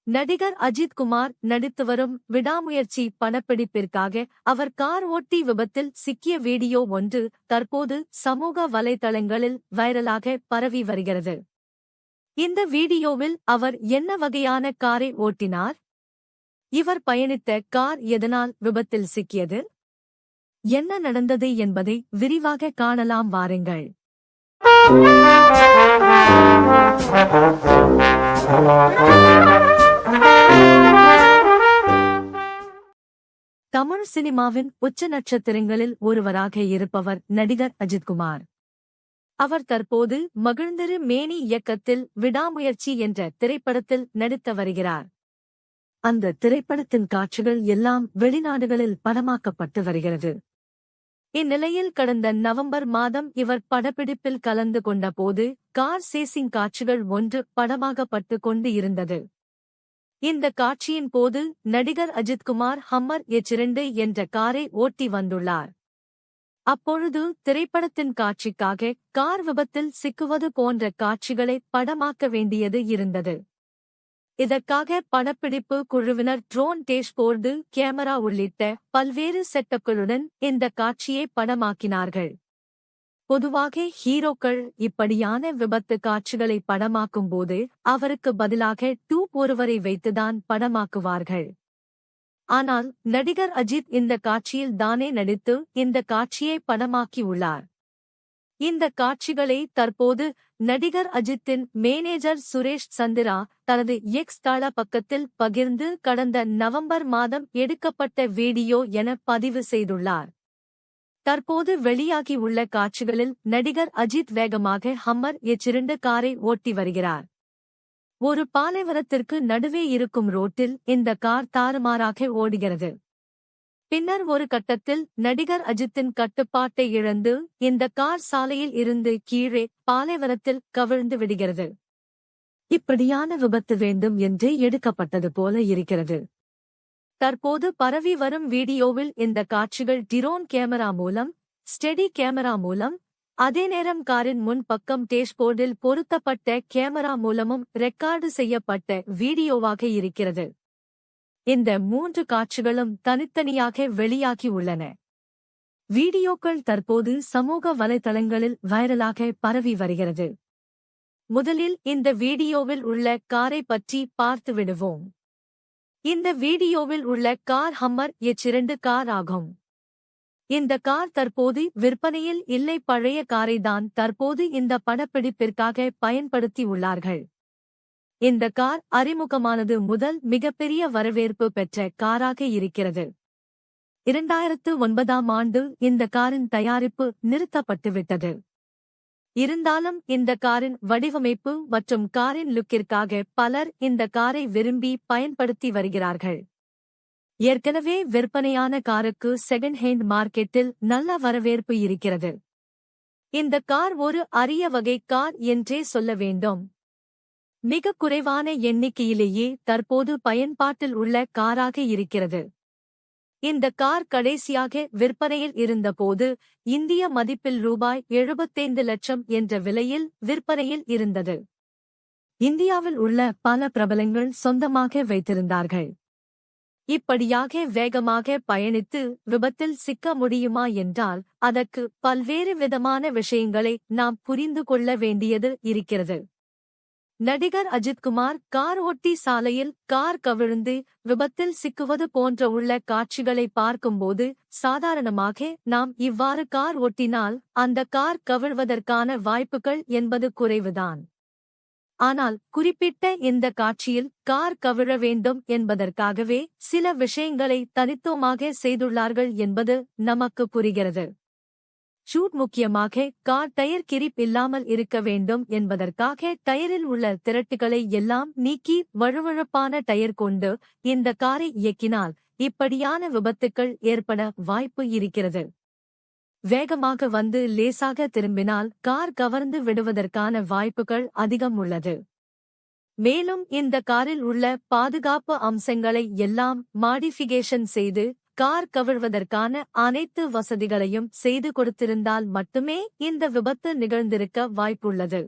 நடிகர் அஜித் குமார் நடித்து வரும் விடாமுயற்சி படப்பிடிப்பிற்காக அவர் கார் ஓட்டி விபத்தில் சிக்கிய வீடியோ ஒன்று தற்போது சமூக வலைதளங்களில் வைரலாக பரவி வருகிறது. இந்த வீடியோவில் அவர் என்ன வகையான காரை ஓட்டினார்? இவர் பயணித்த கார் எதனால் விபத்தில் சிக்கியது? என்ன நடந்தது என்பதை விரிவாக காணலாம் வாருங்கள். தமிழ் சினிமாவின் உச்ச நட்சத்திரங்களில் ஒருவராக இருப்பவர் நடிகர் அஜித் குமார். அவர் தற்போது மகிழ்ந்திரு மேனி இயக்கத்தில் விடாமுயற்சி என்ற திரைப்படத்தில் நடித்து வருகிறார். அந்த திரைப்படத்தின் காட்சிகள் எல்லாம் வெளிநாடுகளில் படமாக்கப்பட்டு வருகிறது. இந்நிலையில் கடந்த நவம்பர் மாதம் இவர் படப்பிடிப்பில் கலந்து கொண்ட போது கார் சேசிங் காட்சிகள் ஒன்று படமாகப்பட்டு கொண்டு இருந்தது. இந்த காட்சியின் போது நடிகர் அஜித் குமார் ஹம்மர் H2 என்ற காரை ஓட்டி வந்துள்ளார். அப்பொழுது திரைப்படத்தின் காட்சிக்காக கார் விபத்தில் சிக்குவது போன்ற காட்சிகளை படமாக்க வேண்டியது இருந்தது. இதற்காக படப்பிடிப்பு குழுவினர் ட்ரோன் டேஷ்போர்டு கேமரா உள்ளிட்ட பல்வேறு செட்டப்களுடன் இந்த காட்சியை படமாக்கினார்கள். பொதுவாக ஹீரோக்கள் இப்படியான விபத்து காட்சிகளை படமாக்கும்போது அவருக்கு பதிலாக டூப் ஒருவரை வைத்துதான் படமாக்குவார்கள். ஆனால் நடிகர் அஜித் இந்த காட்சியில் தானே நடித்து இந்த காட்சியை படமாக்கியுள்ளார். இந்த காட்சிகளை தற்போது நடிகர் அஜித்தின் மேனேஜர் சுரேஷ் சந்திரா தனது எக்ஸ் தள பக்கத்தில் பகிர்ந்து கடந்த நவம்பர் மாதம் எடுக்கப்பட்ட வீடியோ என பதிவு செய்துள்ளார். தற்போது வெளியாகியுள்ள காட்சிகளில் நடிகர் அஜித் வேகமாக ஹம்மர் H2 காரை ஓட்டி வருகிறார். ஒரு பாலைவனத்திற்கு நடுவே இருக்கும் ரோட்டில் இந்த கார் தாறுமாறாக ஓடுகிறது. பின்னர் ஒரு கட்டத்தில் நடிகர் அஜித்தின் கட்டுப்பாட்டை இழந்து இந்த கார் சாலையில் இருந்து கீழே பாலைவனத்தில் கவிழ்ந்து விடுகிறது. இப்படியான விபத்து வேண்டும் என்று எடுக்கப்பட்டது போல இருக்கிறது. தற்போது பரவி வரும் வீடியோவில் இந்த காட்சிகள் டிரோன் கேமரா மூலம், ஸ்டெடி கேமரா மூலம், அதே நேரம் காரின் முன் பக்கம் டேஷ்போர்டில் பொருத்தப்பட்ட கேமரா மூலமும் ரெக்கார்டு செய்யப்பட்ட வீடியோவாக இருக்கிறது. இந்த 3 காட்சிகளும் தனித்தனியாக வெளியாகி உள்ளன. வீடியோக்கள் தற்போது சமூக வலைதளங்களில் வைரலாக பரவி வருகிறது. முதலில் இந்த வீடியோவில் உள்ள காரை பற்றி பார்த்து விடுவோம். இந்த வீடியோவில் உள்ள கார் ஹம்மர் H2 கார் ஆகும். இந்த கார் தற்போது விற்பனையில் இல்லை. பழைய காரைதான் தற்போது இந்த படப்பிடிப்பிற்காக பயன்படுத்தி உள்ளார்கள். இந்த கார் அறிமுகமானது முதல் மிகப்பெரிய வரவேற்பு பெற்ற காராக இருக்கிறது. 2009ஆம் ஆண்டு இந்த காரின் தயாரிப்பு நிறுத்தப்பட்டுவிட்டது. இருந்தாலும் இந்த காரின் வடிவமைப்பு மற்றும் காரின் லுக்கிற்காக பலர் இந்த காரை விரும்பி பயன்படுத்தி வருகிறார்கள். ஏற்கனவே விற்பனையான காருக்கு செகண்ட் ஹேண்ட் மார்க்கெட்டில் நல்ல வரவேற்பு இருக்கிறது. இந்த கார் ஒரு அரிய வகை கார் என்றே சொல்ல வேண்டும். மிக குறைவான எண்ணிக்கையிலேயே தற்போது பயன்பாட்டில் உள்ள காராக இருக்கிறது. இந்த கார் கடைசியாக விற்பனையில் இருந்தபோது இந்திய மதிப்பில் ரூபாய் 75 லட்சம் என்ற விலையில் விற்பனையில் இருந்தது. இந்தியாவில் உள்ள பல பிரபலங்கள் சொந்தமாக வைத்திருந்தார்கள். இப்படியாக வேகமாக பயணித்து விபத்தில் சிக்க முடியுமா என்றால் அதற்கு பல்வேறு விதமான விஷயங்களை நாம் புரிந்து கொள்ள வேண்டியது இருக்கிறது. நடிகர் அஜித் குமார் கார் ஓட்டி சாலையில் கார் கவிழ்ந்து விபத்தில் சிக்குவது போன்ற உள்ள காட்சிகளை பார்க்கும்போது சாதாரணமாக நாம் இவ்வாறு கார் ஓட்டினால் அந்த கார் கவிழ்வதற்கான வாய்ப்புகள் என்பது குறைவுதான். ஆனால் குறிப்பிட்ட இந்த காட்சியில் கார் கவிழ வேண்டும் என்பதற்காகவே சில விஷயங்களை தனித்துவமாக செய்துள்ளார்கள் என்பது நமக்கு புரிகிறது. ஷூட் முக்கியமாக கார் டயர் கிரிப் இல்லாமல் இருக்க வேண்டும் என்பதற்காக டயரில் உள்ள திரட்டுகளை எல்லாம் நீக்கி வழுவழுப்பான டயர் கொண்டு இந்த காரை இயக்கினால் இப்படியான விபத்துக்கள் ஏற்பட வாய்ப்பு இருக்கிறது. வேகமாக வந்து லேசாக திரும்பினால் கார் கவர்ந்து விடுவதற்கான வாய்ப்புகள் அதிகம் உள்ளது. மேலும் இந்த காரில் உள்ள பாதுகாப்பு அம்சங்களை எல்லாம் மாடிஃபிகேஷன் செய்து கார் கவிழ்வதற்கான அனைத்து வசதிகளையும் செய்து கொடுத்திருந்தால் மட்டுமே இந்த விபத்து நிகழ்ந்திருக்க வாய்ப்புள்ளது.